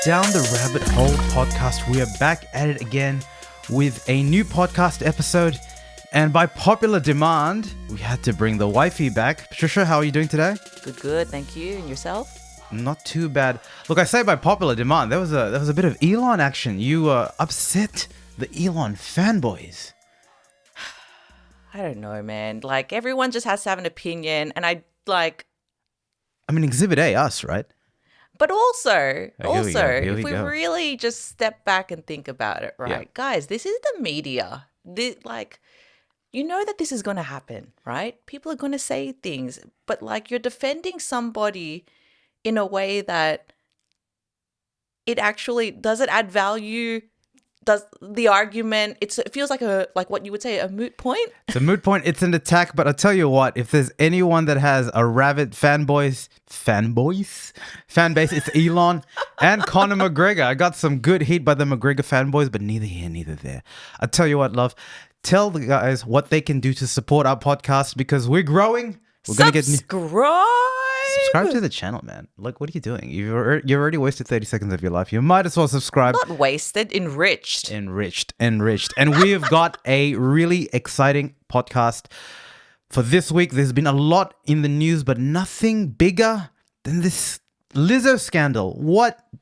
Down the Rabbit Hole podcast. We are back at it again with a new podcast episode. And by popular demand, we had to bring the wifey back. Patricia, how are you doing today? Good. Thank you. And yourself? Not too bad. Look, I say by popular demand. There was a bit of Elon action. You upset the Elon fanboys. I don't know, man. Like, everyone just has to have an opinion. And Exhibit A, us, right? But also, Here we if we go. really just step back and think about it, right? Yeah. Guys, this is the media. You know that this is going to happen, right? People are going to say things, but you're defending somebody in a way that it actually doesn't add value. Does the argument? It feels like what you would say, a moot point. It's a moot point. It's an attack. But I'll tell you what, if there's anyone that has a rabid fan base, it's Elon and Conor McGregor. I got some good heat by the McGregor fanboys, but neither here, neither there. I'll tell you what, love. Tell the guys what they can do to support our podcast because we're growing. We're going to get Subscribe to the channel, man. Look, what are you doing? You've already wasted 30 seconds of your life. You might as well subscribe. Not wasted, enriched. And we've got a really exciting podcast for this week. There's been a lot in the news, but nothing bigger than this Lizzo scandal.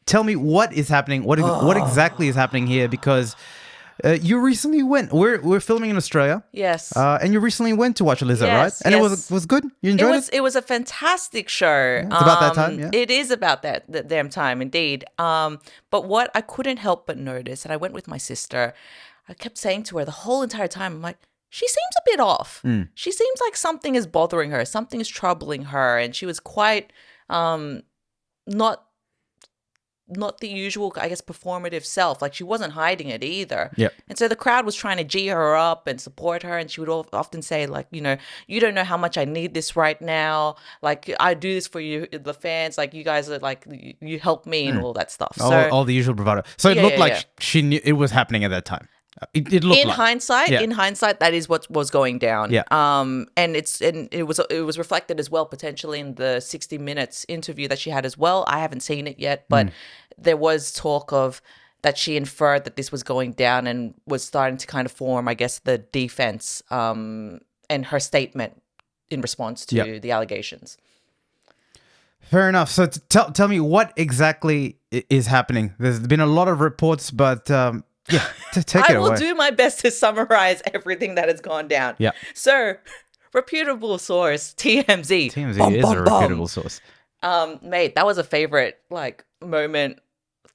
Tell me what is happening? What exactly is happening here? Because you recently went. We're filming in Australia. Yes. And you recently went to watch Lizzo, right? Yes, And yes. it was good. You enjoyed it? It was a fantastic show. It's about that time. Yeah. It is about that damn time, indeed. But what I couldn't help but notice, and I went with my sister, I kept saying to her the whole entire time, I'm like, she seems a bit off. She seems like something is bothering her, something is troubling her, and she was quite not the usual, I guess, performative self. Like, she wasn't hiding it either. Yep. And so the crowd was trying to G her up and support her. And she would often say, you don't know how much I need this right now. Like, I do this for you, the fans. Like, you guys are you help me and all that stuff. All the usual bravado. So it looked like she knew it was happening at that time. It looked in hindsight, that is what was going down. Yeah. And it was reflected as well potentially in the 60 Minutes interview that she had as well. I haven't seen it yet, but there was talk of that she inferred that this was going down and was starting to kind of form, I guess, the defense and her statement in response to the allegations. Fair enough. So tell me what exactly is happening. There's been a lot of reports, but take it away. I will do my best to summarize everything that has gone down. Yeah. So, reputable source, TMZ. TMZ is a reputable source. Mate, that was a favorite moment,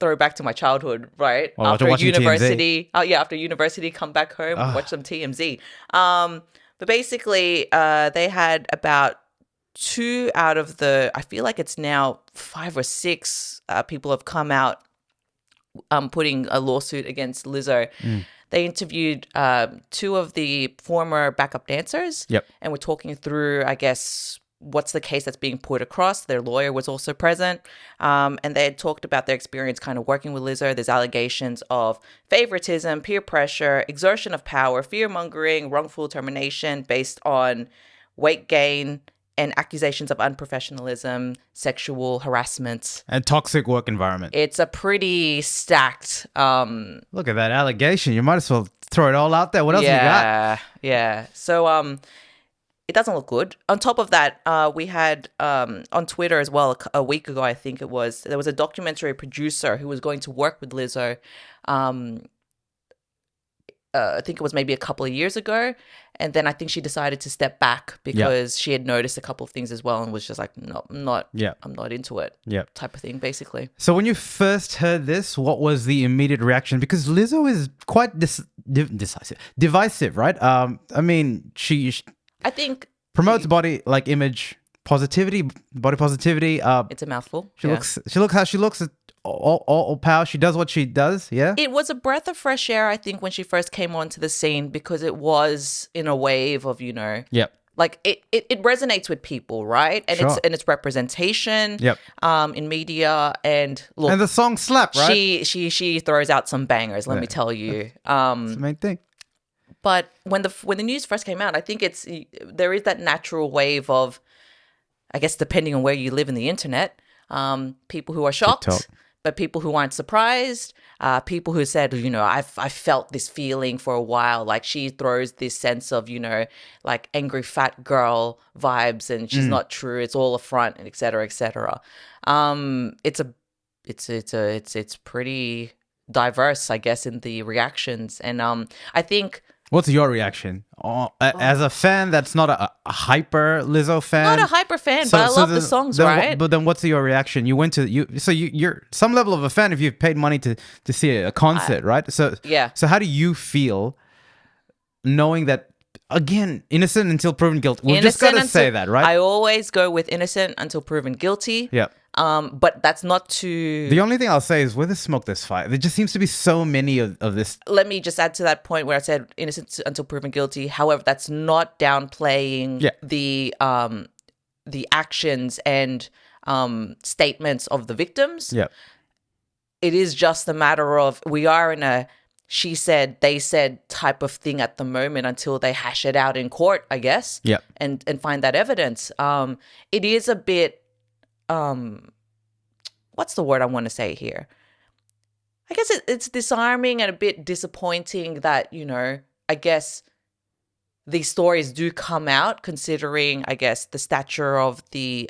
throwback to my childhood, right? Well, after watching university. After university, come back home, watch some TMZ. But basically, they had about 2 out of the, I feel like it's now 5 or 6 people have come out putting a lawsuit against Lizzo. They interviewed 2 of the former backup dancers. Yep. And we're talking through, I guess, what's the case that's being put across. Their lawyer was also present. And they had talked about their experience kind of working with Lizzo. There's allegations of favoritism, peer pressure, exertion of power, fear-mongering, wrongful termination based on weight gain, and accusations of unprofessionalism, sexual harassment. And toxic work environment. It's a pretty stacked... Look at that allegation. You might as well throw it all out there. What else you got? Yeah. So it doesn't look good. On top of that, we had on Twitter as well, a week ago, I think it was, there was a documentary producer who was going to work with Lizzo. I think it was maybe a couple of years ago. And then I think she decided to step back because she had noticed a couple of things as well and was just like, no, I'm not into it type of thing, basically. So when you first heard this, what was the immediate reaction? Because Lizzo is quite divisive, right? She I think promotes body image positivity, body positivity. It's a mouthful. She looks how she looks. All power. She does what she does. Yeah. It was a breath of fresh air, I think, when she first came onto the scene because it was in a wave of, Yep. Like it resonates with people, right? And Sure. it's representation. Yep. In media and look. And the song slap, right? She throws out some bangers. Let me tell you. That's the main thing. But when the news first came out, I think there is that natural wave of, I guess, depending on where you live in the internet, people who are shocked, TikTok. but people who aren't surprised, people who said, I felt this feeling for a while, like she throws this sense of, like angry fat girl vibes, and she's not true. It's all a front, and et cetera, et cetera. It's pretty diverse, I guess, in the reactions, and I think. What's your reaction? As a fan that's not a hyper Lizzo fan. Not a hyper fan, but I love the songs, right? But then what's your reaction? You went to you're some level of a fan if you've paid money to see a concert, right? So yeah. So how do you feel knowing that, again, innocent until proven guilty? We've just got to say that, right? I always go with innocent until proven guilty. Yeah. But that's not to... The only thing I'll say is where the smoke, there's fire. There just seems to be so many of this. Let me just add to that point where I said innocent until proven guilty. However, that's not downplaying the actions and statements of the victims. Yeah. It is just a matter of we are in a she said, they said type of thing at the moment until they hash it out in court, I guess. Yeah. And find that evidence. It is a bit... what's the word I want to say here? I guess it's disarming and a bit disappointing that, I guess these stories do come out considering, I guess, the stature of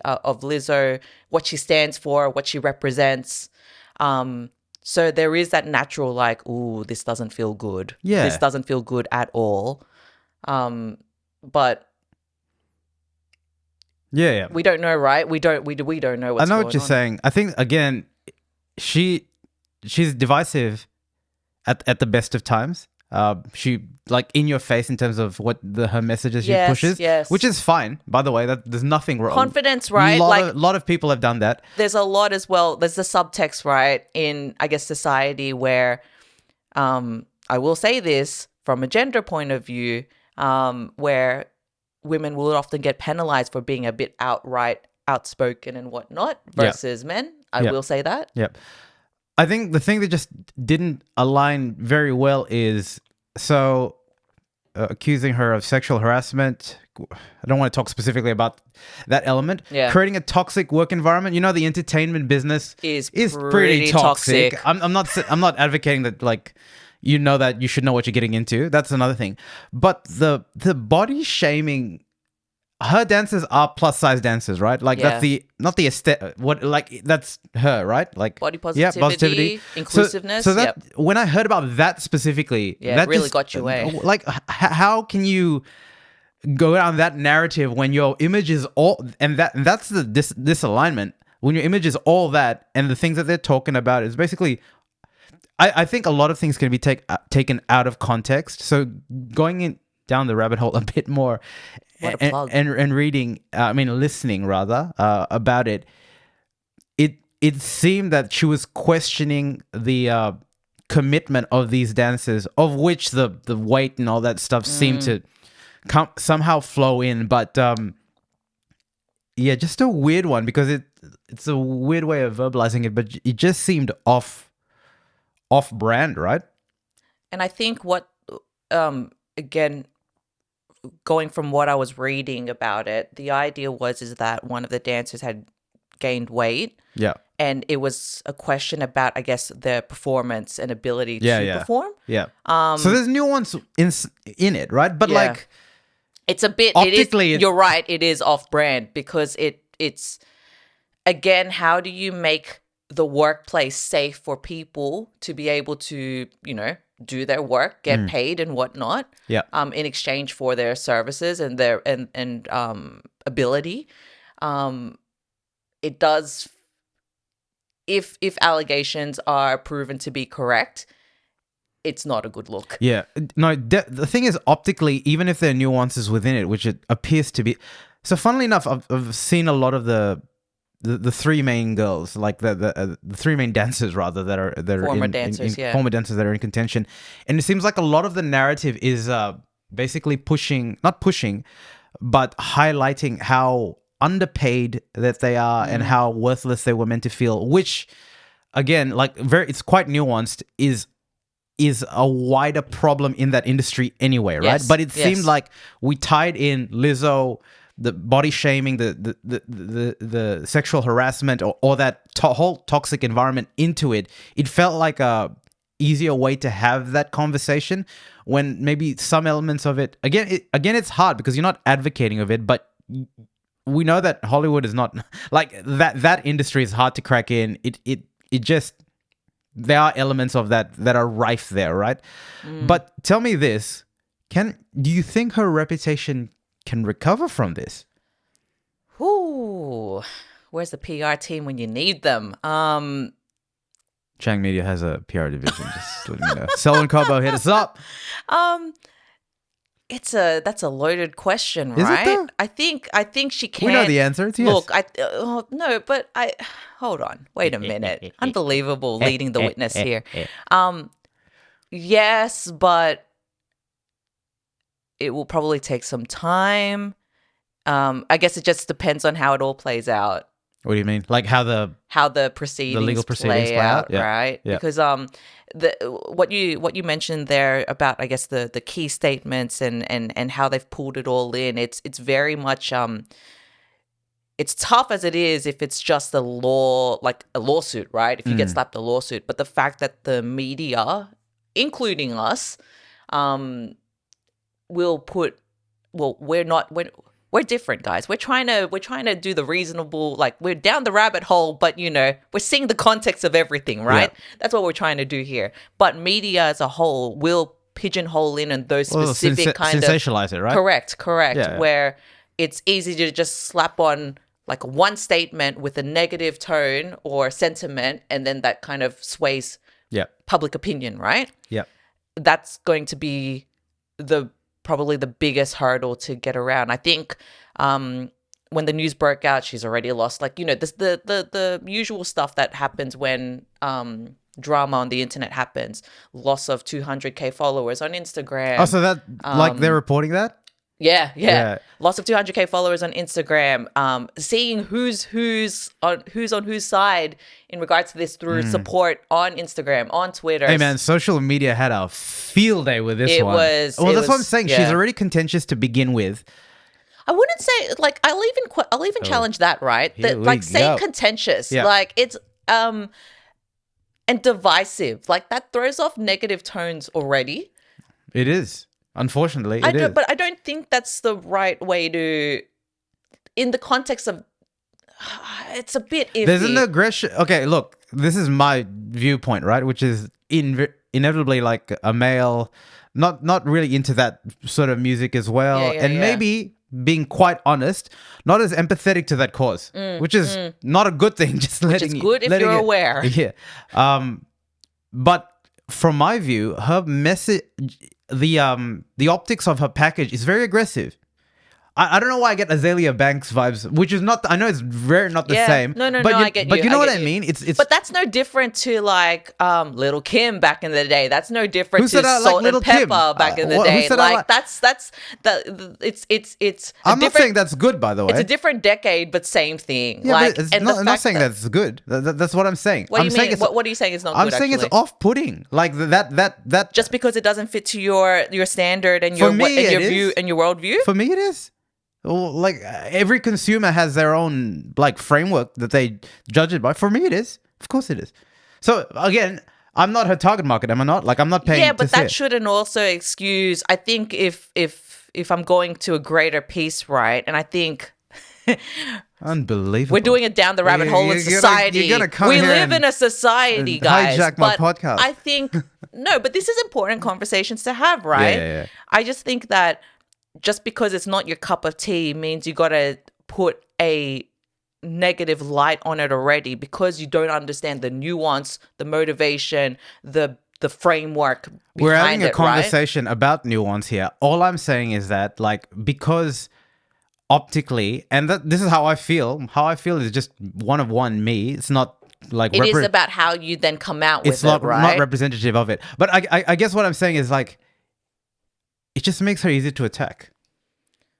of Lizzo, what she stands for, what she represents. So there is that natural like, ooh, this doesn't feel good. Yeah. This doesn't feel good at all. But yeah. we don't know, right? We don't know what's going on. I know what you're saying. I think, again, she's divisive at the best of times. She like in your face in terms of what her messages she pushes, which is fine. By the way, that there's nothing wrong. Confidence, right? A lot of people have done that. There's a lot as well. There's the subtext, right, in I guess society where, I will say this from a gender point of view, where women will often get penalized for being a bit outright outspoken and whatnot versus men. I will say that. Yep. I think the thing that just didn't align very well is accusing her of sexual harassment. I don't want to talk specifically about that element. Yeah. Creating a toxic work environment. The entertainment business is pretty toxic. I'm not advocating that that you should know what you're getting into. That's another thing. But the body shaming, her dances are plus size dances, right? That's not the aesthetic. That's her, right? Like body positivity, inclusiveness. So that when I heard about that specifically, that really got you away. Like, how can you go down that narrative when your image is all and that's the disalignment, when your image is all that and the things that they're talking about is basically. I think a lot of things can be taken out of context. So going down the rabbit hole a bit more and reading, listening rather, about it, it seemed that she was questioning the commitment of these dancers, of which the weight and all that stuff seemed to somehow flow in. But just a weird one because it's a weird way of verbalizing it, but it just seemed off-brand, right? And I think what, again, going from what I was reading about it, the idea is that one of the dancers had gained weight. Yeah. And it was a question about, I guess, their performance and ability to perform. Yeah. So there's nuance in it, right? But it's a bit optically, you're right, it is off-brand because it's again, how do you make the workplace safe for people to be able to, do their work, get paid and whatnot, in exchange for their services and their and ability. It does, if allegations are proven to be correct, it's not a good look. Yeah. No, the thing is, optically, even if there are nuances within it, which it appears to be. So funnily enough, I've seen a lot of the three main girls, like the three main dancers rather that are former dancers that are in contention, and it seems like a lot of the narrative is basically not pushing, but highlighting how underpaid that they are and how worthless they were meant to feel. Which, again, it's quite nuanced. Is a wider problem in that industry anyway, right? Yes, But it seemed like we tied in Lizzo, the body shaming, the sexual harassment, or that whole toxic environment into it, it felt like a easier way to have that conversation when maybe some elements of it again it's hard because you're not advocating of it, but we know that Hollywood is not like that industry is hard to crack in. It just there are elements of that are rife there, right? But tell me this, do you think her reputation can recover from this? Ooh, where's the PR team when you need them? Chang Media has a PR division. Just let me know. Selwyn Cobo, hit us up. That's a loaded question, Is it right? though? I think she can. We know the answer. It's yes. Look, no, but hold on. Wait a minute. Unbelievable leading the witness here. Yes, but it will probably take some time. I guess it just depends on how it all plays out. What do you mean? Like how the proceedings, legal proceedings play out, Yeah. right? Yeah. Because what you mentioned there about, I guess, the key statements and how they've pulled it all in, it's very much it's tough as it is if it's just a lawsuit, right? If you get slapped a lawsuit, but the fact that the media, including us, will put, well, we're different, guys. We're trying to do the reasonable, like we're down the rabbit hole, but we're seeing the context of everything, right? Yeah. That's what we're trying to do here. But media as a whole will pigeonhole in those specific kind of sensationalize it, right? Correct. Yeah. Where it's easy to just slap on like one statement with a negative tone or sentiment, and then that kind of sways public opinion, right? Yeah. That's going to be probably the biggest hurdle to get around. I think when the news broke out, she's already lost, the usual stuff that happens when drama on the internet happens. Loss of 200k followers on Instagram. Oh, so that they're reporting that? Yeah. Loss of 200k followers on Instagram. Seeing who's on whose side in regards to this through support on Instagram, on Twitter. Hey man, social media had a field day with this one. That's what I'm saying. Yeah. She's already contentious to begin with. I wouldn't say I'll even challenge that, right? Saying contentious, it's and divisive, that throws off negative tones already. It is. Unfortunately, but I don't think that's the right way to, in the context of, it's a bit iffy. There's an aggression. Okay, look, this is my viewpoint, right? Which is inevitably like a male, not really into that sort of music as well, maybe being quite honest, not as empathetic to that cause, which is not a good thing. Just letting it's good if you're aware. Yeah, but from my view, her message. The optics of her package is very aggressive. I don't know why I get Azalea Banks vibes, which is not. I know it's very not the same. No, I get you. But you know what I mean? It's. But that's no different to Little Kim back in the day. That's no different to Salt and Pepper back in the day. It's. I'm not saying that's good, by the way. It's a different decade, but same thing. Yeah, I'm not saying that's good. That's what I'm saying. What do you mean? What are you saying is not good? I'm saying it's off-putting. Like that. Just because it doesn't fit to your standard and your view and your worldview. For me, it is. Like every consumer has their own framework that they judge it by. For me, it is. Of course, it is. So again, I'm not her target market. Am I not? I'm not paying. Yeah, but that shouldn't also excuse. I think if I'm going to a greater piece, right, and I think. Unbelievable. We're doing it down the rabbit hole in society. We live in a society, guys. Hijack my podcast. I think no, but this is important conversations to have, right? Yeah. I just think that. Just because it's not your cup of tea means you got to put a negative light on it already because you don't understand the nuance, the motivation, the framework behind it. We're having a conversation about nuance here. All I'm saying is that because optically, and this is how I feel. How I feel is just one of one me. It's not it is about how you then come out with it, right? It's not representative of it. But I guess what I'm saying is it just makes her easy to attack.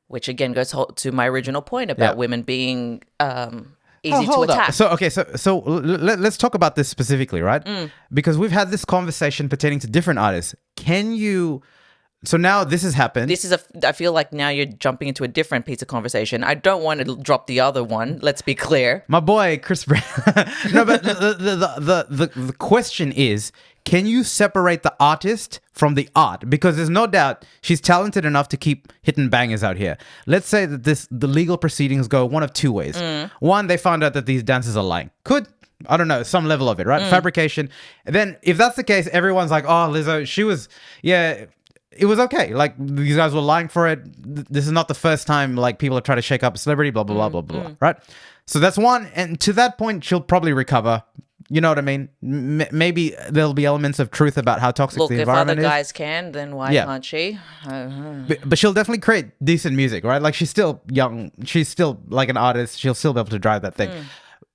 Which again goes to my original point about women being easy to attack. So let's talk about this specifically, right? Because we've had this conversation pertaining to different artists. Can you So now this has happened. I feel like now you're jumping into a different piece of conversation. I don't want to drop the other one. Let's be clear. My boy, Chris Brown. No, but the question is, can you separate the artist from the art? Because there's no doubt she's talented enough to keep hitting bangers out here. Let's say that the legal proceedings go one of two ways. One, they found out that these dancers are lying. I don't know, some level of it, right? Fabrication. And then if that's the case, everyone's like, oh, Lizzo, it was okay. Like, these guys were lying for it. This is not the first time, like, people are trying to shake up a celebrity, blah, blah, blah, blah, blah, right? So that's one. And to that point, she'll probably recover. You know what I mean? Maybe there'll be elements of truth about how toxic the environment is. Look, if other guys can, then why can't she? But she'll definitely create decent music, right? Like, she's still young. She's still, like, an artist. She'll still be able to drive that thing.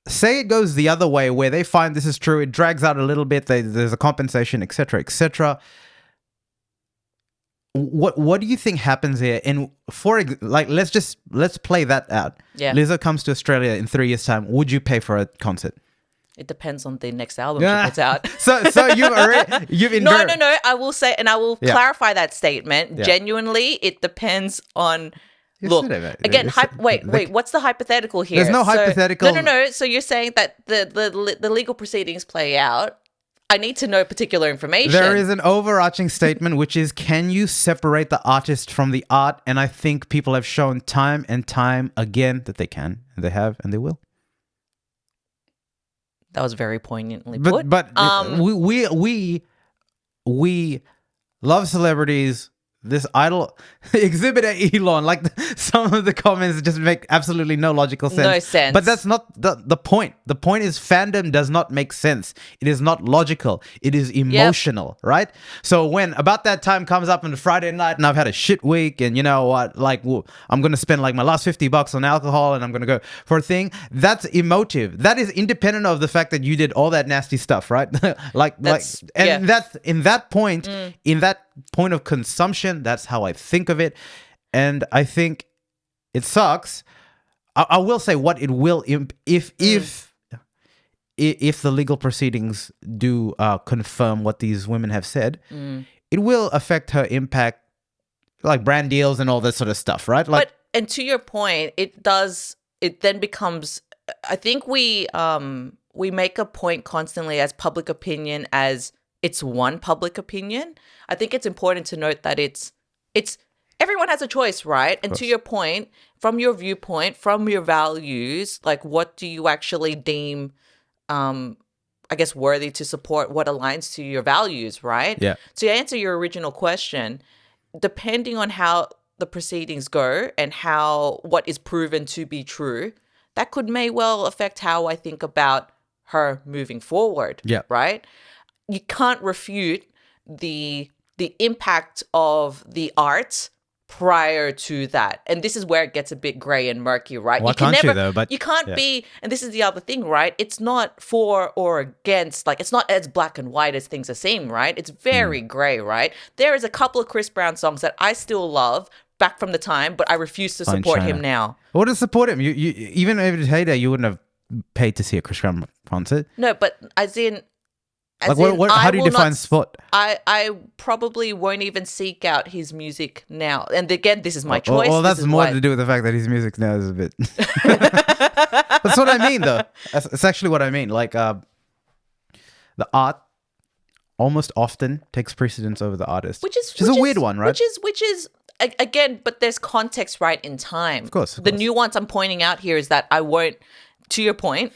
Say it goes the other way, where they find this is true. It drags out a little bit. There's a compensation, etc., etc. What do you think happens here? And let's play that out. Yeah. Lizzo comes to Australia in 3 years' time. Would you pay for a concert? It depends on the next album she puts out. So you've No. I will say, and I will clarify that statement. Yeah. Genuinely, it depends on. Yes, Look, it is. again, wait. What's the hypothetical here? There's no hypothetical. No. So you're saying that the legal proceedings play out. I need to know particular information. There is an overarching statement, which is, can you separate the artist from the art? And I think people have shown time and time again that they can, and they have, and they will. That was very poignantly put. But we love celebrities. This idol exhibit at Elon, like some of the comments just make absolutely no logical sense. No sense. But that's not the point. The point is fandom does not make sense. It is not logical. It is emotional, right? So when about that time comes up on a Friday night and I've had a shit week and you know what, like I'm going to spend like my last $50 on alcohol and I'm going to go for a thing, that's emotive. That is independent of the fact that you did all that nasty stuff, right? That's in that point of consumption, that's how I think of it. And I think it sucks. I will say what it will if the legal proceedings do confirm what these women have said, it will affect her impact, like brand deals and all this sort of stuff, right? Like, and to your point, it then becomes, I think we make a point constantly as public opinion as it's one public opinion. I think it's important to note that it's everyone has a choice, right? And to your point, from your viewpoint, from your values, like what do you actually deem, I guess, worthy to support, what aligns to your values, right? Yeah. To answer your original question, depending on how the proceedings go and what is proven to be true, that may well affect how I think about her moving forward. Yeah. Right? You can't refute the impact of the art prior to that. And this is where it gets a bit gray and murky, right? Well, you can't be, and this is the other thing, right? It's not for or against, like it's not as black and white as things seem, right? It's very gray, right? There is a couple of Chris Brown songs that I still love back from the time, but I refuse to support him now. What to support him? You even if it's heyday, you wouldn't have paid to see a Chris Brown concert. No, but as in, how do you define sport? I probably won't even seek out his music now. And again, this is my choice. Well, that's more to do with the fact that his music now is a bit... That's what I mean, though. That's actually what I mean. Like, the art almost often takes precedence over the artist. Which is a weird one, right? Which is again, but there's context, right, in time. Of course. The nuance I'm pointing out here is that I won't, to your point,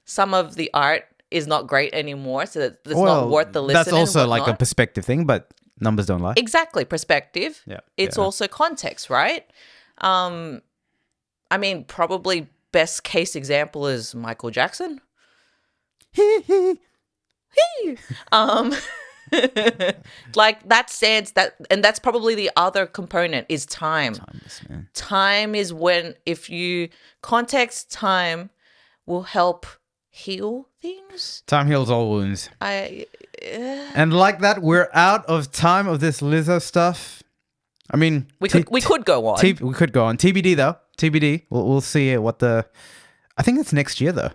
some of the art is not great anymore, so it's not worth the listen. That's also like a perspective thing, but numbers don't lie. Exactly, perspective. Yeah, it's also context, right? I mean, probably best case example is Michael Jackson. Like that stands that, and that's probably the other component is time. Time is when, if you context, time will help heal things. Time heals all wounds. And like that, we're out of time of this Lizzo stuff. I mean, we could go on. We could go on. TBD though. TBD. We'll see what I think it's next year though.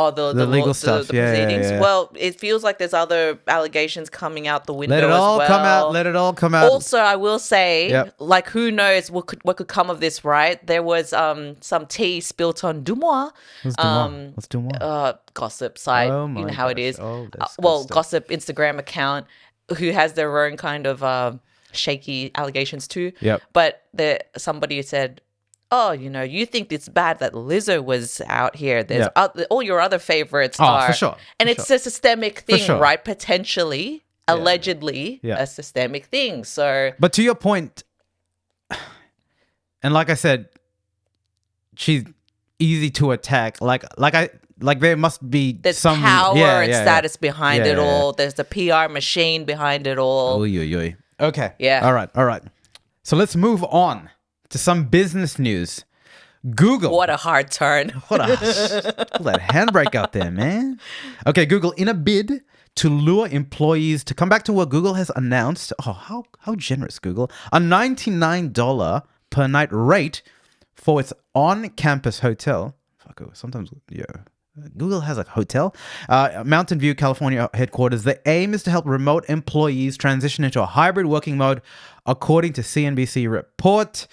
Oh, the legal law, stuff. the Yeah, yeah, proceedings. yeah. Well, it feels like there's other allegations coming out the window Let it as all well. come out. Let it all come out. Also, I will say, Yep. like, who knows what could come of this, right? There was some tea spilt on Dumois. Let's do more. Let's do more. Gossip site. Oh You know my how it gosh. is. Oh, that's good Well, stuff. gossip Instagram account who has their own kind of shaky allegations too. Yep. But somebody said, "Oh, you think it's bad that Lizzo was out here? There's all your other favorites are for sure. and it's a systemic thing, sure. right? Potentially, allegedly, Yeah. a systemic thing. So, But to your point, and like I said, she's easy to attack. Like there must be there's some power and yeah. status behind Yeah, it yeah, yeah. all. There's the PR machine behind it all. Oy, oy, oy. Okay. Yeah. All right. So let's move on to some business news. Google. What a hard turn. Pull that handbrake out there, man. Okay, Google, in a bid to lure employees to come back to work, Google has announced, how generous, Google, a $99 per night rate for its on-campus hotel. Sometimes, yeah. Google has a hotel. Mountain View, California headquarters. The aim is to help remote employees transition into a hybrid working mode, according to CNBC report.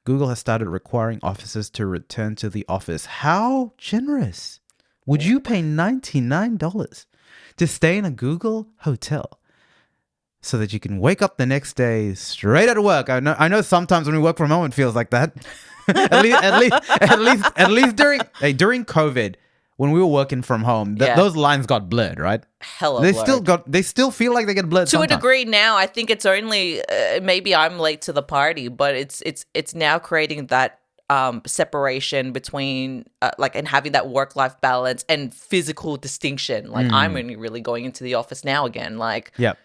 Google has started requiring officers to return to the office. How generous. Would you pay $99 to stay in a Google hotel so that you can wake up the next day straight at work? I know sometimes when we work from home it feels like that. at least during COVID, when we were working from home, those lines got blurred, right? Hella They blurred. they still feel like they get blurred To sometimes. a degree now. I think it's only maybe I'm late to the party, but it's now creating that separation between and having that work-life balance and physical distinction. Like I'm only really going into the office now again. Like Yep.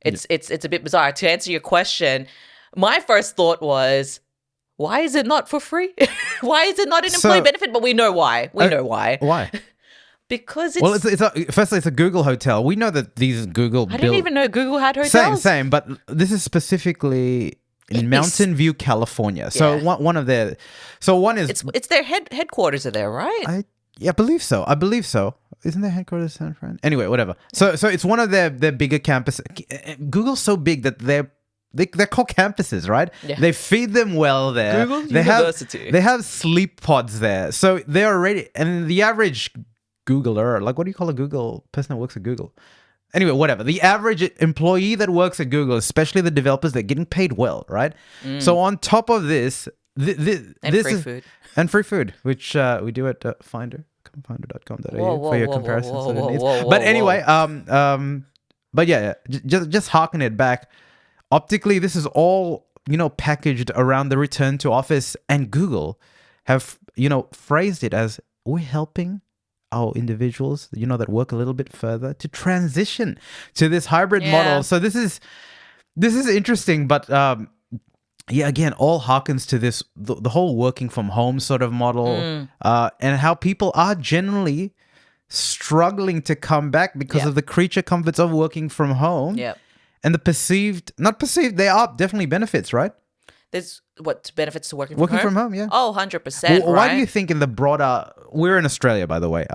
it's a bit bizarre. To answer your question, my first thought was, why is it not for free? Why is it not an employee benefit? But we know why. We know why. Why? Because it's... Well, firstly, it's a Google hotel. We know that these Google I didn't even know Google had hotels. Same, but this is specifically in Mountain View, California. So one of their... So one is... It's their headquarters are there, right? I believe so. Isn't their headquarters San Fran? Anyway, whatever. So it's one of their bigger campuses. Google's so big that they're called campuses, right? Yeah. They feed them well there. Google they University. They have sleep pods there. So they're already... And the average Googler, like what do you call a Google person that works at Google? Anyway, whatever. The average employee that works at Google, especially the developers, they're getting paid well, right? So on top of this... Food. And free food, which we do at Finder, finder.com.au for your comparisons. But anyway, but yeah, just harken it back. Optically, this is all, packaged around the return to office, and Google have, phrased it as we're helping our individuals, that work a little bit further to transition to this hybrid model. So this is interesting, but again, all harkens to this the whole working from home sort of model, and how people are generally struggling to come back because of the creature comforts of working from home. Yep. And the not perceived, there are definitely benefits, right? There's benefits to working from home, yeah. Oh, 100%. Why do you think in the broader... We're in Australia, by the way.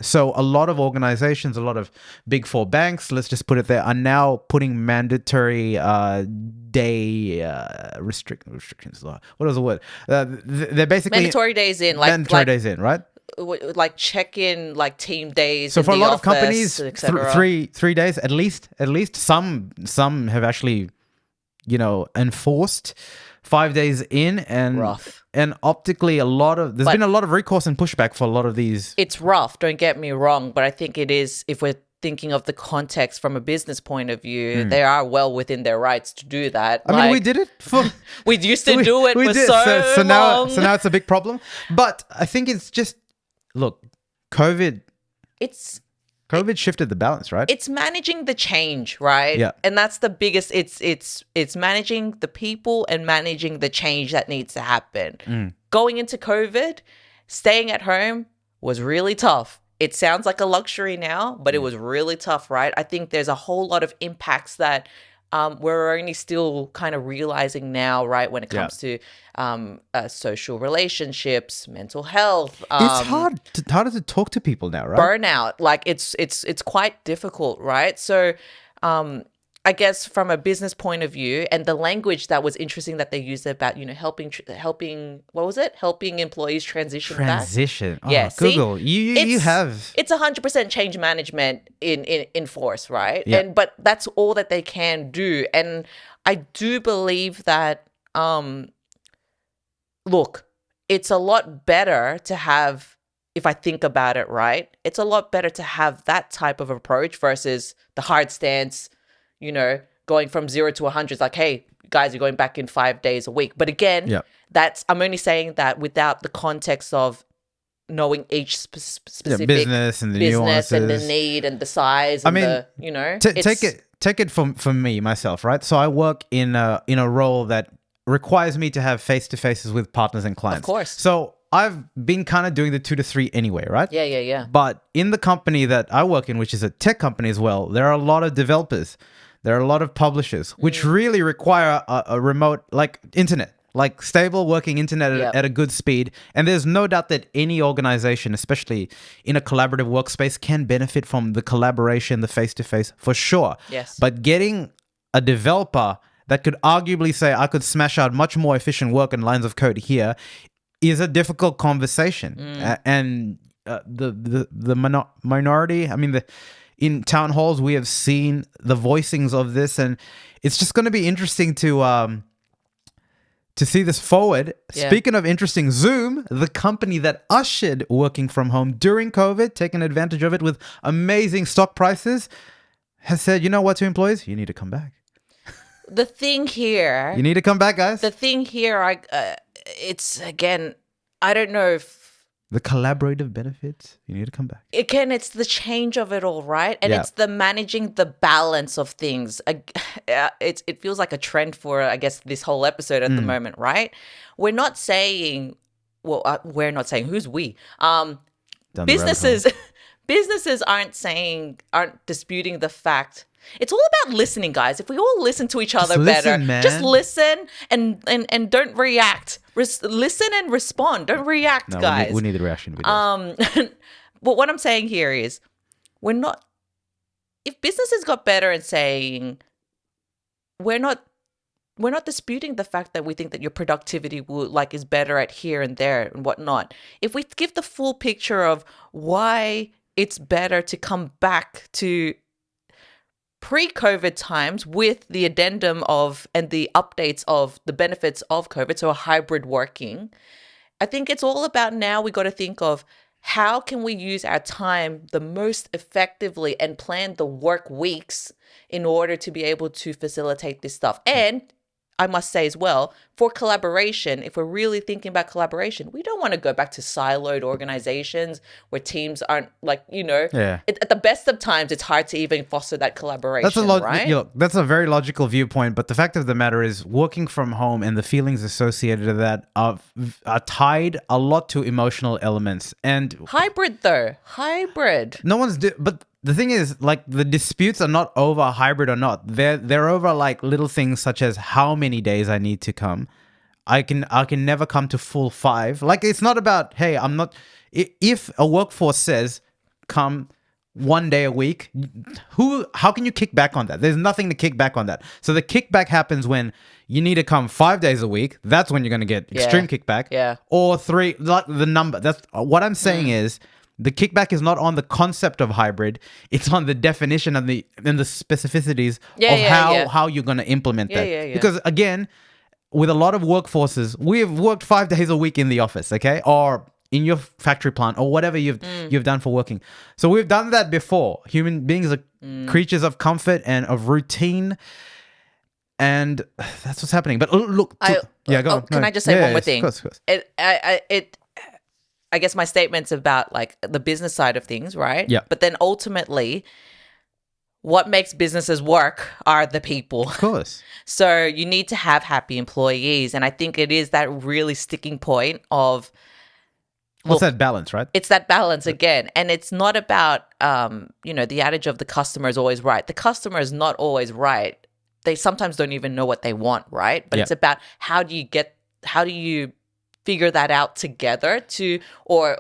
So a lot of organizations, a lot of big four banks, let's just put it there, are now putting mandatory day restrictions. What was the word? They're basically... mandatory days in. Mandatory days in, right? Like check-in, like team days. So in for a the lot of office, companies, et cetera. three days at least. Some have actually, enforced 5 days in, and Rough. And optically, there's been a lot of recourse and pushback for a lot of these. It's rough. Don't get me wrong, but I think it is, if we're thinking of the context from a business point of view, they are well within their rights to do that. I mean, we did it for... we used to do it for did. so long. So now it's a big problem. But I think it's just... Look, COVID shifted the balance, right? It's managing the change, right? Yeah. And that's the biggest... It's managing the people and managing the change that needs to happen. Going into COVID, staying at home was really tough. It sounds like a luxury now, but it was really tough, right? I think there's a whole lot of impacts that we're only still kind of realizing now, right, when it Yeah. comes to social relationships, mental health, It's harder to talk to people now, right? burnout. Like it's quite difficult, right? So I guess from a business point of view, and the language that was interesting that they used about, helping, what was it? Helping employees transition back. Transition. Oh, Yeah, see, Google. You have. it's 100% change management in force, right? Yeah. But that's all that they can do. And I do believe that look, it's a lot better to have, if I think about it, right? It's a lot better to have that type of approach versus the hard stance, going from 0 to 100. It's like, hey, guys, you're going back in 5 days a week. But again, Yeah. I'm only saying that without the context of knowing each specific business and the business and the nuances. need and the size and Take it from me myself, right? So I work in a role that requires me to have face-to-faces with partners and clients. Of course. So I've been kind of doing the 2 to 3 anyway, right? Yeah. But in the company that I work in, which is a tech company as well, there are a lot of developers. There are a lot of publishers, which really require a remote, like internet, like stable working internet at a good speed. And there's no doubt that any organization, especially in a collaborative workspace, can benefit from the collaboration, the face-to-face, for sure. Yes. But getting a developer that could arguably say, I could smash out much more efficient work and lines of code here, is a difficult conversation. And the minority, I mean, in town halls, we have seen the voicings of this, and it's just going to be interesting to see this forward. Yeah. Speaking of interesting, Zoom, the company that ushered working from home during COVID, taking advantage of it with amazing stock prices, has said, you know what, to employees, you need to come back. The thing here, You need to come back, guys. it's again, I don't know if The collaborative benefits, you need to come back. again, it's the change of it all, right? And Yeah. it's the managing the balance of things. It feels like a trend for, I guess, this whole episode at the moment, right? We're not saying, we're not saying, who's we? Down the rabbit Businesses, hole. businesses aren't disputing the fact. It's all about listening, guys. If we all listen to each other better, listen, man. just listen and don't react. Listen and respond. Don't react, No, guys. we need the reaction videos. But what I'm saying here is, if businesses got better at saying, we're not disputing the fact that we think that your productivity is better at here and there and whatnot. If we give the full picture of why it's better to come back to pre-COVID times with the addendum of and the updates of the benefits of COVID, so a hybrid working, I think it's all about now we got to think of how can we use our time the most effectively and plan the work weeks in order to be able to facilitate this stuff. And I must say as well, for collaboration, if we're really thinking about collaboration, we don't want to go back to siloed organizations where teams aren't Yeah. at the best of times, it's hard to even foster that collaboration, right? That's a very logical viewpoint, but the fact of the matter is working from home and the feelings associated with that are tied a lot to emotional elements. And Hybrid, though. Hybrid. no one's but the thing is, like, the disputes are not over hybrid or not. They're over like little things such as how many days I need to come. I can never come to full 5. Like, it's not about, hey, I'm not. If a workforce says come 1 day a week, how can you kick back on that? There's nothing to kick back on that. So the kickback happens when you need to come 5 days a week. That's when you're going to get extreme kickback. Yeah. Or 3, like the number. That's what I'm saying is, the kickback is not on the concept of hybrid. It's on the definition and the specificities of how you're going to implement that. Yeah. Because again, with a lot of workforces, we've worked 5 days a week in the office, okay? Or in your factory plant or whatever you've done for working. So we've done that before. Human beings are creatures of comfort and of routine. And that's what's happening. But look, go on. Can I just say one more thing? Of course. I guess my statement's about like the business side of things, right? Yeah. But then ultimately, what makes businesses work are the people. Of course. So you need to have happy employees. And I think it is that really sticking point of... What's that balance, right? It's that balance again. And it's not about, the adage of the customer is always right. The customer is not always right. they sometimes don't even know what they want, right? But Yeah. it's about how do you figure that out together or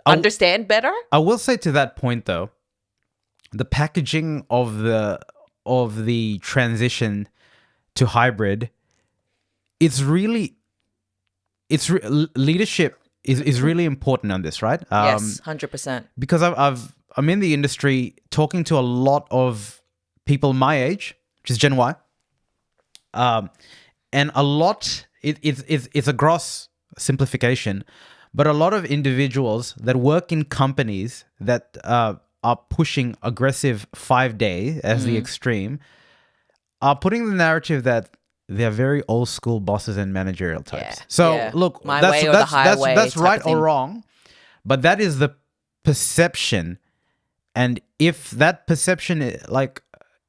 understand better? I will say to that point though, the packaging of the transition to hybrid, leadership is really important on this, right? Yes, 100%. Because I'm in the industry talking to a lot of people my age, which is Gen Y, and a lot it's a gross simplification, but a lot of individuals that work in companies that are pushing aggressive 5-day as the extreme are putting the narrative that they're very old school bosses and managerial types. Yeah, So yeah. look, My that's way or the highway that's type right of thing. or wrong, but that is the perception. And if that perception, like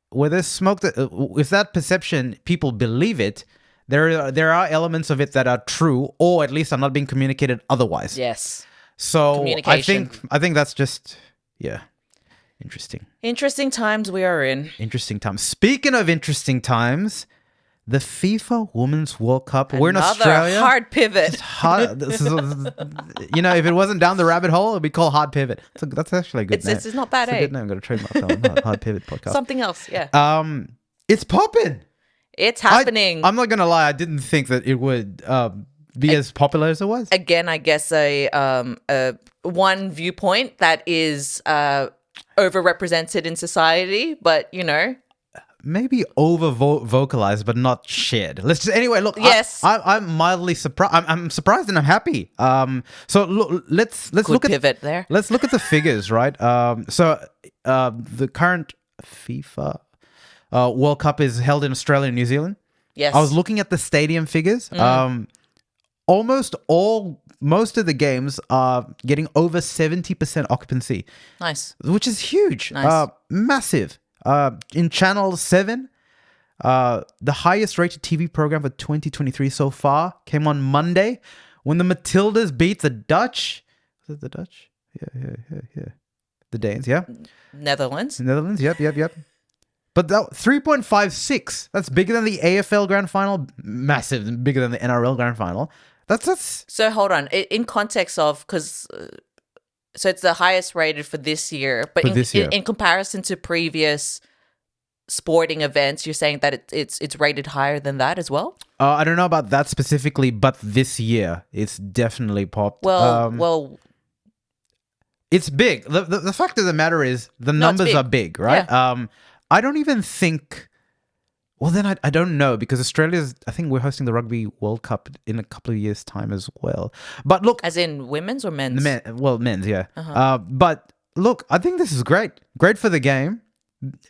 where there's smoke, if that perception people believe it, there are elements of it that are true, or at least are not being communicated otherwise. Yes. So Communication. I think that's just interesting. Interesting times we are in. Interesting times. Speaking of interesting times, the FIFA Women's World Cup. We're in Another Australia. hard pivot. This is, if it wasn't down the rabbit hole, it'd be called Hard Pivot. That's actually a good name. It's not bad, It's a eh? good name. I'm gonna trademark that one. Hard Pivot podcast. Something else, yeah. It's popping. It's happening. I'm not gonna lie. I didn't think that it would be as popular as it was. Again, I guess a one viewpoint that is overrepresented in society, but Maybe over vocalized, but not shared. Let's just anyway. Look, Yes. I'm mildly surprised. I'm surprised and I'm happy. So look, let's good look at pivot there. Let's look at the figures, right? The current FIFA World Cup is held in Australia and New Zealand. Yes. I was looking at the stadium figures. Most of the games are getting over 70% occupancy, Nice. which is huge. Nice. Massive. In Channel 7, the highest rated TV program for 2023 so far came on Monday when the Matildas beat the Dutch. Was it the Dutch? Yeah. The Danes, yeah. Netherlands. Netherlands, yep. But that 3.56, that's bigger than the AFL Grand Final. Massive, bigger than the NRL Grand Final. That's So hold on. In context of, because so it's the highest rated for this year, but in comparison to previous sporting events, you're saying that it's rated higher than that as well? I don't know about that specifically, but this year it's definitely popped. Well, it's big. The fact of the matter is the numbers big. are big, right? Yeah. I don't even think. Well, then I don't know because Australia's. I think we're hosting the Rugby World Cup in a couple of years' time as well. But look, as in women's or men's? Men's, yeah. But look, I think this is great. Great for the game.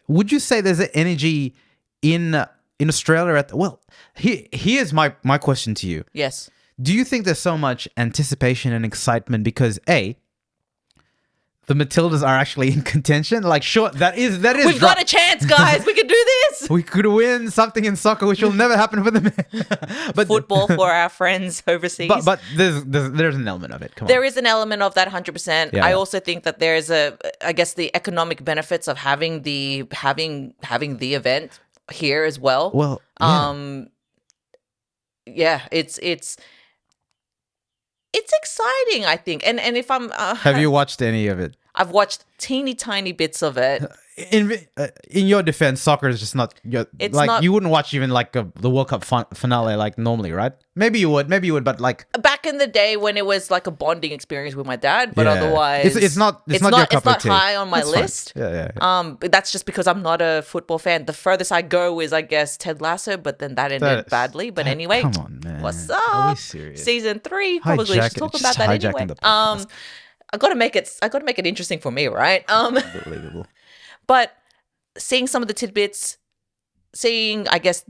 Would you say there's an energy in Australia here's my question to you. Yes. Do you think there's so much anticipation and excitement because the Matildas are actually in contention? Like, sure, that is. We've got a chance, guys. We can do this. We could win something in soccer, which will never happen for the men. But football for our friends overseas. But there's an element of it. Come on. There is an element of that 100%. Yeah. I also think that there's I guess the economic benefits of having the event here as well. Well, yeah, it's exciting, I think. And if I'm have you watched any of it? I've watched teeny tiny bits of it. In your defense, soccer is just not It's like not- you wouldn't watch even like the World Cup finale like normally, right? Maybe you would, but like Back in the day when it was like a bonding experience with my dad, but Yeah. otherwise It's not your cup of tea. high on my That's fine. list. Yeah. But that's just because I'm not a football fan. The furthest I go is, I guess, Ted Lasso, but then that ended badly. But anyway, come on, man. what's Are we up? serious? Season 3, probably should talk Just about that hijacking anyway. the podcast. I gotta make it interesting for me, right? Unbelievable. But seeing some of the tidbits, I guess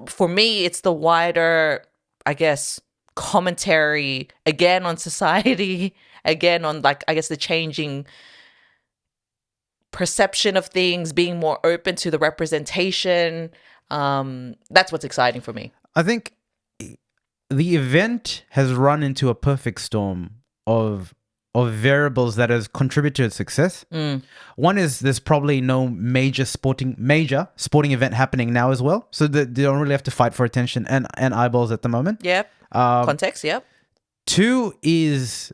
for me, it's the wider, I guess, commentary again on society, again on like, I guess, the changing perception of things, being more open to the representation. That's what's exciting for me. I think the event has run into a perfect storm of of variables that has contributed to its success. One is there's probably no major sporting event happening now as well, so that they don't really have to fight for attention and eyeballs at the moment. Yep. Context. Yep. Two is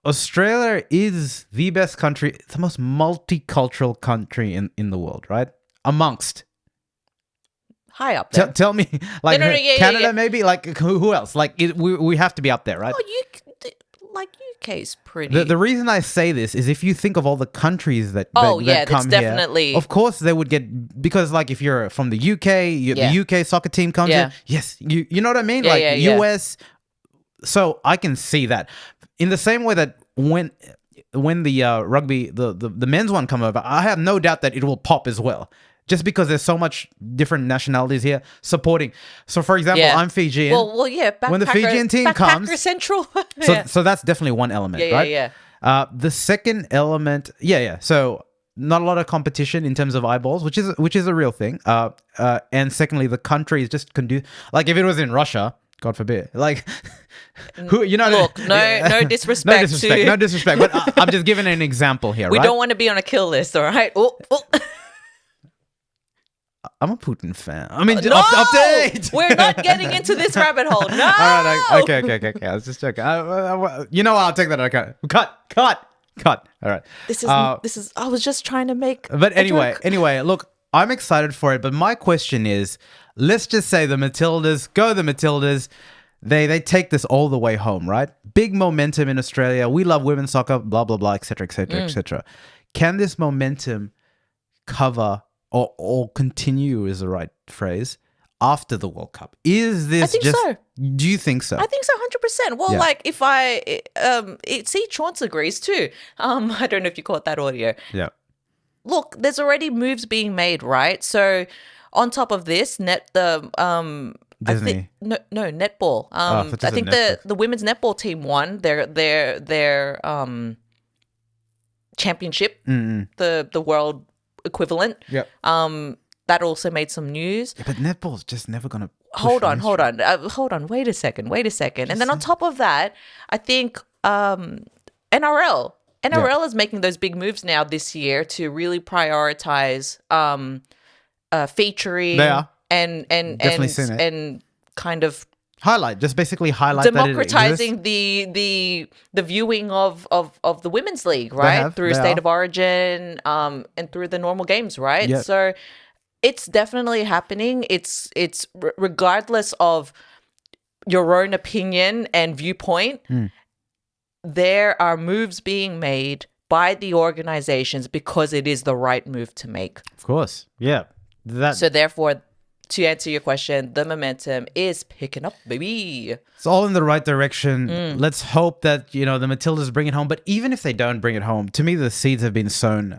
Australia is the best country, it's the most multicultural country in the world, right? Amongst. High up there. Tell me, like yeah, Canada, yeah. maybe, like who else? Like we have to be up there, right? UK's pretty. The reason I say this is if you think of all the countries that that's come definitely. here, of course they would get, because like if you're from the UK, the UK soccer team comes in. Yes, you know what I mean? US. So I can see that in the same way that when the rugby the men's one come over, I have no doubt that it will pop as well. Just because there's so much different nationalities here supporting. So, for example, I'm Fijian. Well, yeah. When the Fijian team comes, Central. so that's definitely one element, right? Yeah. The second element, So not a lot of competition in terms of eyeballs, which is a real thing. And secondly, the country is just like if it was in Russia, God forbid, like who Look, no disrespect, no disrespect. But I'm just giving an example here. We right? don't want to be on a kill list, all right? Oh. I'm a Putin fan. I mean, no! update. We're not getting into this rabbit hole. No. All right. Okay. I was just joking. You know what? I'll take that. Okay. Cut. All right. This is. I was just trying to make. But anyway, look, I'm excited for it. But my question is, let's just say the Matildas. They take this all the way home, right? Big momentum in Australia. We love women's soccer. Blah blah blah, etc. etc. Can this momentum cover? Or continue is the right phrase after the World Cup? Is this? I think so. Do you think so? I think so, 100%. Well, like if see, Chance agrees too. I don't know if you caught that audio. Yeah. Look, there's already moves being made, right? So on top of this, Disney. netball. I think the women's netball team won their championship, the world equivalent. That also made some news. Yeah, but netball's just never gonna hold on. Wait a second. And then on top of that, I think NRL is making those big moves now this year to really prioritize featuring. They are. and Definitely seen it. and kind of basically highlight democratizing the viewing of the women's league, right? Through State of Origin, and through the normal games, right? Yep. So it's definitely happening. It's regardless of your own opinion and viewpoint, there are moves being made by the organizations because it is the right move to make. Of course. Yeah. So therefore, to answer your question, the momentum is picking up, baby. It's all in the right direction. Let's hope that, the Matildas bring it home. But even if they don't bring it home, to me, the seeds have been sown.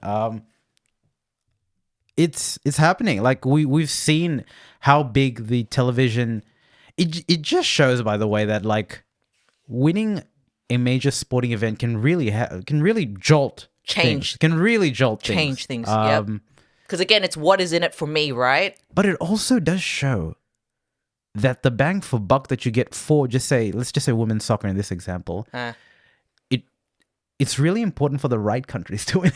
It's happening. Like we've seen how big the television. It just shows, by the way, that like winning a major sporting event can really jolt change things. Can really jolt change things. Yep. Because again, it's what is in it for me, right? But it also does show that the bang for buck that you get for let's just say women's soccer in this example, it's really important for the right countries to win.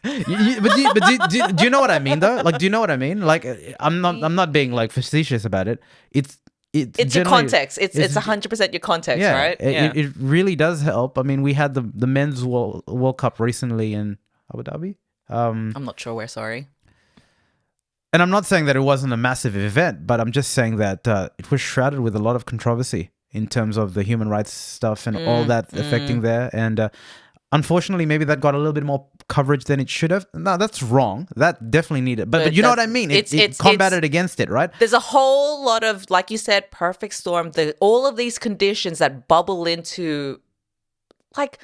But do you know what I mean though? Like, do you know what I mean? Like, I'm not being like facetious about it. It's your context. It's 100% your context, right? It really does help. I mean, we had the men's World Cup recently in Abu Dhabi. I'm not sure where. Sorry. And I'm not saying that it wasn't a massive event, but I'm just saying that it was shrouded with a lot of controversy in terms of the human rights stuff and all that affecting there. And unfortunately, maybe that got a little bit more coverage than it should have. No, that's wrong. That definitely needed. But you know what I mean? It combated against it, right? There's a whole lot of, like you said, perfect storm. All of these conditions that bubble into, like,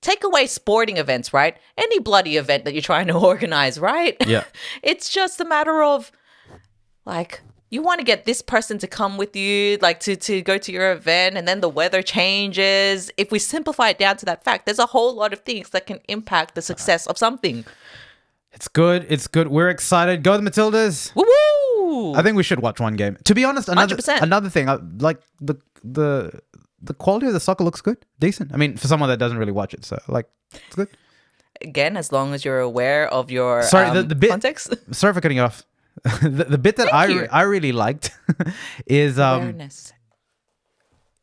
take away sporting events, right? Any bloody event that you're trying to organize, right? Yeah. It's just a matter of, like, you want to get this person to come with you, like to go to your event, and then the weather changes. If we simplify it down to that fact, there's a whole lot of things that can impact the success of something. It's good. We're excited. Go the Matildas. Woo-woo! I think we should watch one game. To be honest, 100%. another thing, like the the quality of the soccer looks good, decent. I mean, for someone that doesn't really watch it, so like it's good. Again, as long as you're aware of your Sorry, the bit. context. Sorry for cutting you off. The bit that I really liked is Awareness.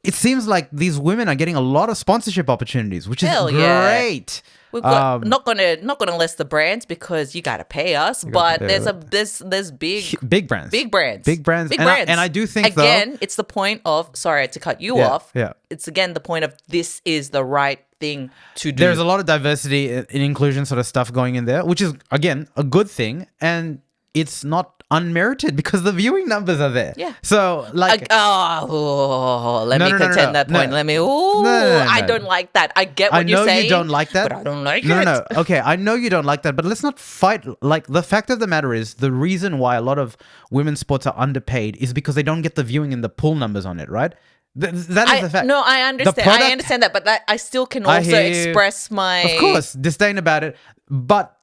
it seems like these women are getting a lot of sponsorship opportunities, which is Hell yeah. great. We've got not gonna list the brands because you gotta pay us, but there's Big brands. big brands. Big brands. And I do think, again, it's the point of, sorry to cut you off. Yeah. It's again the point of this is the right thing to do. There's a lot of diversity and inclusion sort of stuff going in there, which is, again, a good thing. And it's not unmerited because the viewing numbers are there. Yeah. So, like... let me contend that point. Let me... I don't like that. I get what you're saying. I know you don't like that. But I don't like it. No. Okay, I know you don't like that, but let's not fight. Like, the fact of the matter is, the reason why a lot of women's sports are underpaid is because they don't get the viewing and the pull numbers on it, right? That is the fact. No, I understand. I understand that, but I still can also express my... Of course, disdain about it. But...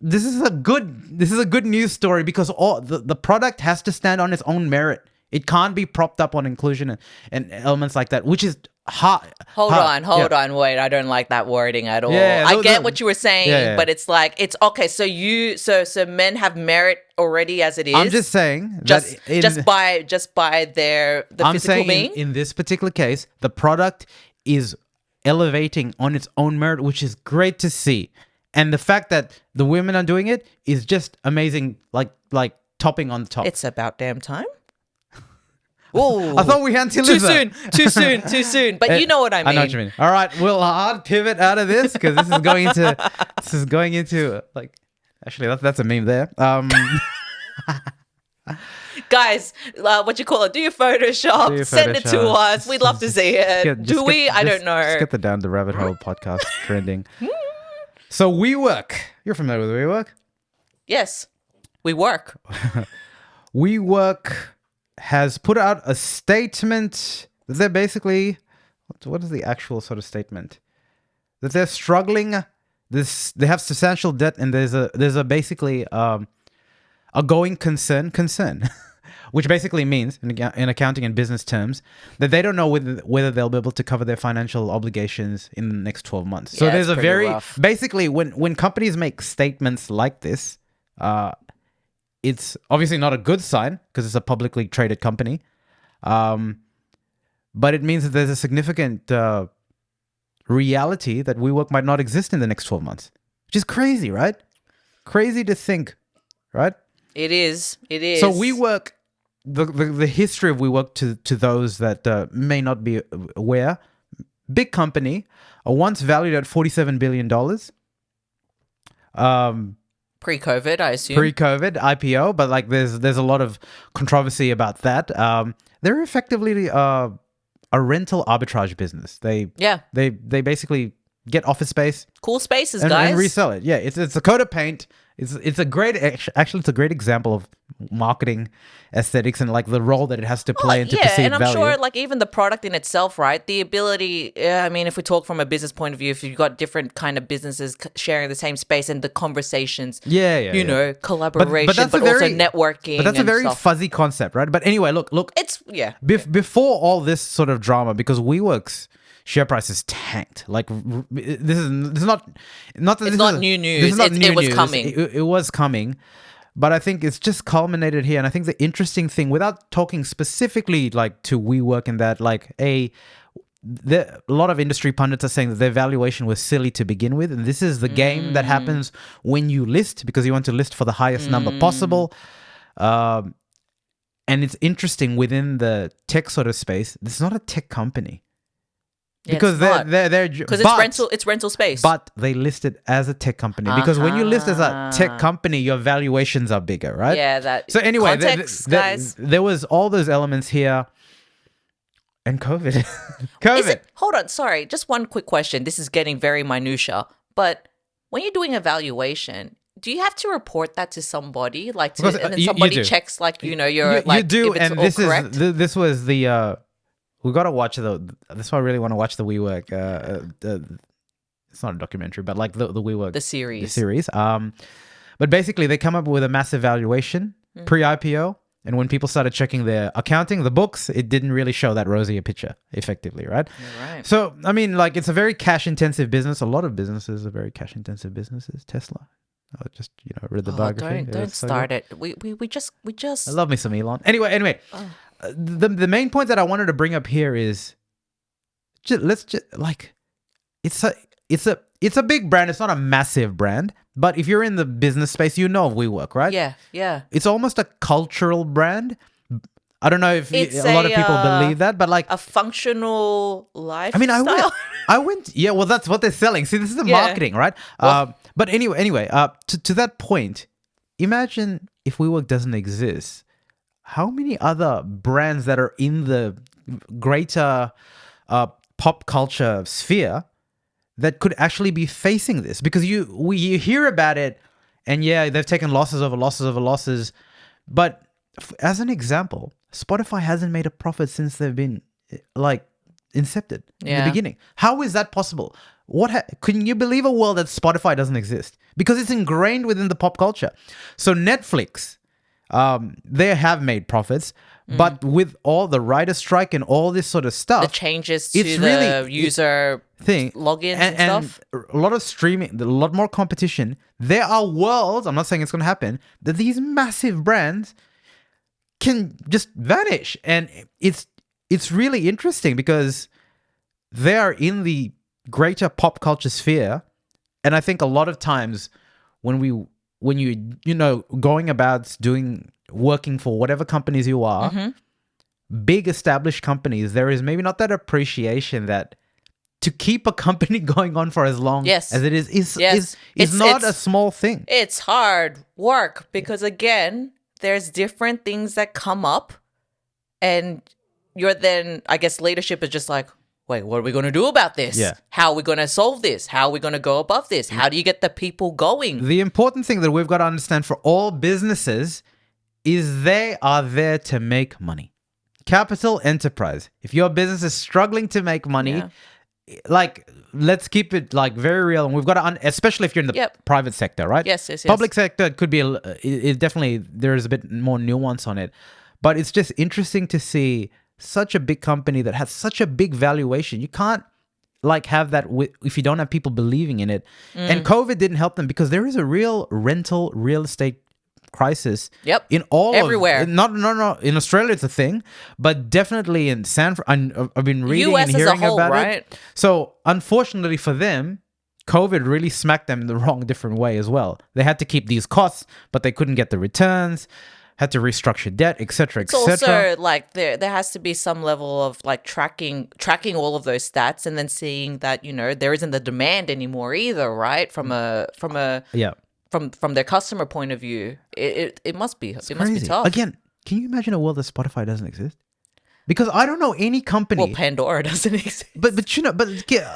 This is a good news story because all the product has to stand on its own merit. It can't be propped up on inclusion and elements like that, which is hard. Hold on, wait. I don't like that wording at all. I get what you were saying, but it's like it's okay. So men have merit already as it is. I'm just saying just by the physical being. In this particular case, the product is elevating on its own merit, which is great to see. And the fact that the women are doing it is just amazing, like topping on the top. It's about damn time. Oh, I thought we had until too soon. But you know what I mean. I know what you mean. All right, we'll hard pivot out of this because this is going into like actually that's a meme there. Guys, what you call it? Do your Photoshop. Send it to us. We'd love to see it. I don't know. Let's get the Down the Rabbit Hole podcast trending. So WeWork. You're familiar with WeWork? Yes. WeWork. WeWork has put out a statement that they're basically... What is the actual sort of statement? That they're struggling. They have substantial debt and there's a basically a going concern, which basically means, in accounting and business terms, that they don't know whether they'll be able to cover their financial obligations in the next 12 months. So there's a very... rough. Basically, when companies make statements like this, it's obviously not a good sign because it's a publicly traded company. But it means that there's a significant reality that WeWork might not exist in the next 12 months, which is crazy, right? Crazy to think, right? It is. So WeWork... The history of WeWork to those that may not be aware, big company, once valued at $47 billion. Pre-COVID, I assume. Pre-COVID IPO, but like there's a lot of controversy about that. They're effectively a rental arbitrage business. They basically get office space, cool spaces, and guys, and resell it. Yeah, it's a coat of paint. It's a great example of marketing aesthetics and like the role that it has to play into perceived value. And I'm sure like even the product in itself, right? The ability, I mean, if we talk from a business point of view, if you've got different kind of businesses sharing the same space and the conversations, collaboration, but also networking. But that's a very fuzzy concept, right? But anyway, look. It's, before all this sort of drama, because WeWork's share price is tanked. Like this is not new news. It was coming. It was coming, but I think it's just culminated here. And I think the interesting thing, without talking specifically like to WeWork and that, like a lot of industry pundits are saying that their valuation was silly to begin with, and this is the game that happens when you list because you want to list for the highest number possible. And it's interesting within the tech sort of space. This is not a tech company. Because it's rental space. But they listed as a tech company because when you list as a tech company, your valuations are bigger, right? Yeah, that. So anyway, guys, there was all those elements here, and COVID. Hold on, sorry, just one quick question. This is getting very minutia, but when you're doing a valuation, do you have to report that to somebody, and then somebody checks, you're like you do, if it's and all correct? This was the. We got to watch that's why I really want to watch the WeWork. It's not a documentary, but like the WeWork. The series. But basically, they come up with a massive valuation pre-IPO, And when people started checking their accounting, the books, it didn't really show that rosy a picture effectively, right? You're right. So, I mean, like, it's a very cash-intensive business. A lot of businesses are very cash-intensive businesses. Tesla. I just, read the biography. Don't It's so start good. it. We just I love me some Elon. Anyway, the main point that I wanted to bring up here is, it's a big brand. It's not a massive brand, but if you're in the business space, you know of WeWork, right? yeah. It's almost a cultural brand. I don't know if It's a lot of people believe that, but like, a functional lifestyle. I mean, I went. Yeah, well, that's what they're selling. See, this is the Yeah. marketing, right? But anyway, to that point, imagine if WeWork doesn't exist. How many other brands that are in the greater pop culture sphere that could actually be facing this? Because you hear about it, and yeah, they've taken losses over losses over losses. But as an example, Spotify hasn't made a profit since they've been like incepted in the Yeah. beginning. How is that possible? Can you believe a world that Spotify doesn't exist? Because it's ingrained within the pop culture. So Netflix, they have made profits, but with all the writer strike and all this sort of stuff, the changes to it's the really- user thing logins and stuff. a lot of streaming, a lot more competition. There are worlds, I'm not saying it's going to happen, that these massive brands can just vanish. And it's really interesting because they are in the greater pop culture sphere. And I think a lot of times when you going about working for whatever companies you are, big established companies, there is maybe not that appreciation that to keep a company going on for as long Yes. as it is Yes. not It's- a small thing. It's hard work because, again, there's different things that come up, and you're then, I guess, leadership is just like, wait, what are we going to do about this? Yeah. How are we going to solve this? How are we going to go above this? How do you get the people going? The important thing that we've got to understand for all businesses is they are there to make money. Capital enterprise. If your business is struggling to make money, like, let's keep it like very real. And we've got to, especially if you're in the Yep. private sector, right? Yes. Public sector could be, it definitely, there is a bit more nuance on it. But it's just interesting to see such a big company that has such a big valuation. You can't like have that if you don't have people believing in it. And COVID didn't help them because there is a real real estate crisis. Yep. In all Everywhere. No. In Australia, it's a thing, but definitely in I've been reading US and as a hearing whole, about right? it. So unfortunately for them, COVID really smacked them in the wrong different way as well. They had to keep these costs, but they couldn't get the returns. Had to restructure debt, etc., It's etc. also like there has to be some level of like tracking all of those stats and then seeing that, there isn't the demand anymore either, right? From Yeah, from their customer point of view, it must be must be crazy. tough. Again, can you imagine a world that Spotify doesn't exist? Because I don't know any company. Well, Pandora doesn't exist. But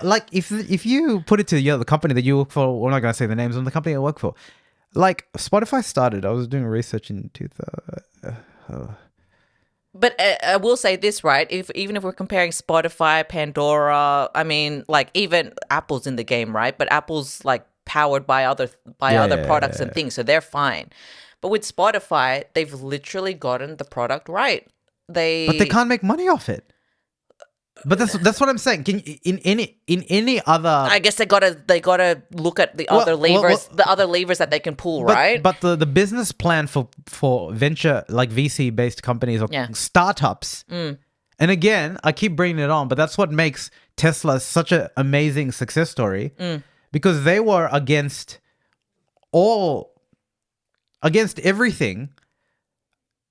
like if you put it to the company that you work for, we're not gonna say the names of the company I work for. Like Spotify started, I was doing research in 2000. But I will say this, right? Even if we're comparing Spotify, Pandora, I mean, like even Apple's in the game, right? But Apple's like powered by other products and things, so they're fine. But with Spotify, they've literally gotten the product right. But they can't make money off it. But that's what I'm saying. Can in any other? I guess they gotta look at the other levers, the other levers that they can pull, right? But the business plan for venture like VC based companies or startups. And again, I keep bringing it on, but that's what makes Tesla such an amazing success story because they were against everything.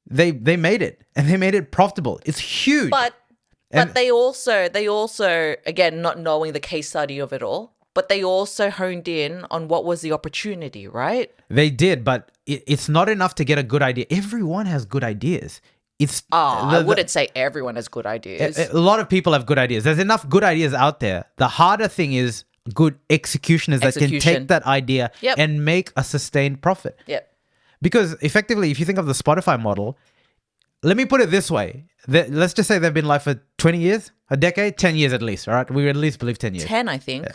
They made it and they made it profitable. It's huge. But they also, again, not knowing the case study of it all, but they also honed in on what was the opportunity, right? They did, but it's not enough to get a good idea. Everyone has good ideas. I wouldn't say everyone has good ideas. A lot of people have good ideas. There's enough good ideas out there. The harder thing is good executioners that can take that idea and make a sustained profit. Yep. Because effectively, if you think of the Spotify model, let me put it this way. Let's just say they've been live for 20 years, a decade, 10 years at least, all right? We at least believe 10 years. 10, I think.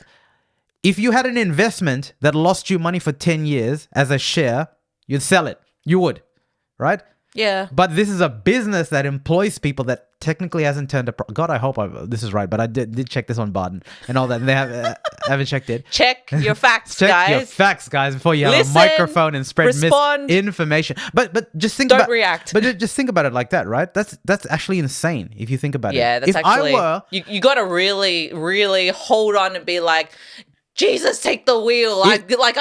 If you had an investment that lost you money for 10 years as a share, you'd sell it. You would, right? Yeah. But this is a business that employs people that technically hasn't turned a... God, I hope this is right, but I did check this on Barden and all that, and they haven't checked it. Check your facts, Check guys. your facts, guys, before you have Listen, a microphone and spread respond. misinformation. But just think Don't about... react. But just think about it like that, right? That's actually insane if you think about it. Yeah, that's if actually... I were... You got to really, really hold on and be like, Jesus, take the wheel. I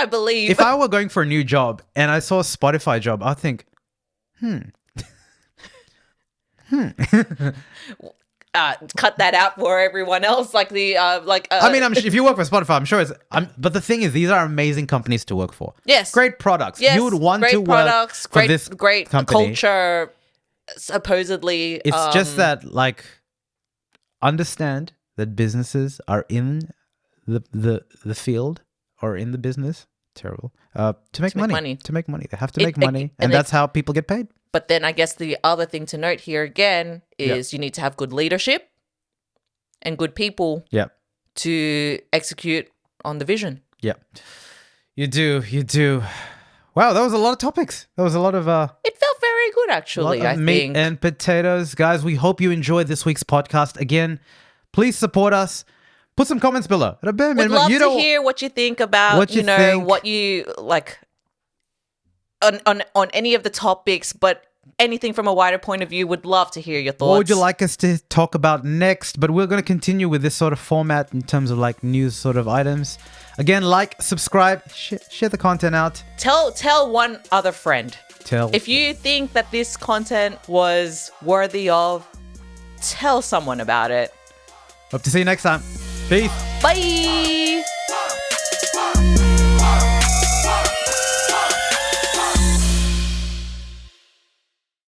believe. If I were going for a new job and I saw a Spotify job, I'd think, cut that out for everyone else. Like the I mean, if you work for Spotify, I'm sure it's... but the thing is, these are amazing companies to work for. Yes. Great products. Yes, You would want great to products, work for this great company. culture. Supposedly, It's just that, like, understand that businesses are in the field or in the business. Terrible. To make money. To make money. They have to make money. And that's how people get paid. But then I guess the other thing to note here again is you need to have good leadership and good people to execute on the vision. Yeah. You do. Wow, that was a lot of topics. That was a lot of... It felt very good, actually, I meat think. and potatoes. Guys, we hope you enjoyed this week's podcast. Again, please support us. Put some comments below. At a bare Would minimum, love to hear what you think about, what you think. what you like on any of the topics, but anything from a wider point of view. Would love to hear your thoughts. What would you like us to talk about next? But we're going to continue with this sort of format in terms of like news sort of items. Again, like, subscribe, share the content out. Tell one other friend. If you think that this content was worthy of, tell someone about it. Hope to see you next time. Peace. Bye.